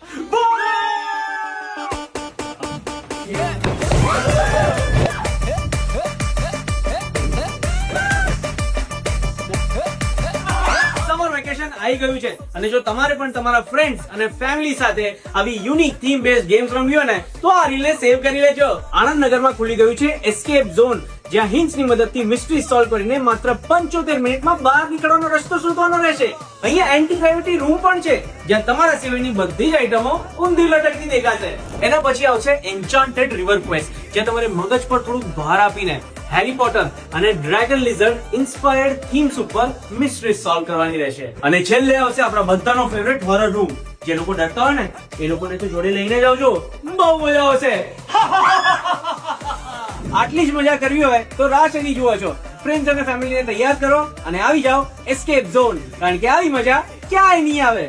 Summer vacation આવી ગયું છે અને જો તમારે પણ તમારા ફ્રેન્ડ્સ અને ફેમિલી સાથે આવી યુનિક થીમ બેઝડ ગેમ્સ રમવી હોય ને તો આ રીલને સેવ કરી લેજો. આણંદનગરમાં ખુલી ગયું છે એસ્કેપ ઝોન, જ્યાં હિન્ટ્સની મદદથી મિસ્ટ્રી સોલ્વ કરીને માત્ર 75 મિનિટમાં બહાર નીકળવાનો રસ્તો શોધવાનો રહેશે. અહીંયા એન્ટી ગ્રેવિટી રૂમ પણ છે, જ્યાં તમારા સિવાયની બધી જ આઈટમો ઊંધી લટકતી દેખાશે. એના પછી આવશે એન્ચાન્ટેડ રિવર ક્વેસ્ટ, જ્યાં તમારે મગજ પર થોડુંક ભાર આપીને હેરી પોટર અને ડ્રેગન લિઝર્ડ ઇન્સ્પાયર્ડ થીમ્સ ઉપર મિસ્ટ્રી સોલ્વ કરવાની રહેશે. અને છેલ્લે આવશે આપણા બધાનો ફેવરેટ હોરર રૂમ. જે લોકો ડરતા હોય ને એ લોકોને તો જોડે લઈને જ આવજો, બહુ મજા આવશે. આટલી જ મજા કરવી હોય તો રાહ શેની જુઓ છો? ફ્રેન્ડ્સ અને ફેમિલીને તૈયાર કરો અને આવી જાઓ એસ્કેપ ઝોન, કારણ કે આવી મજા ક્યાંય નહીં આવે.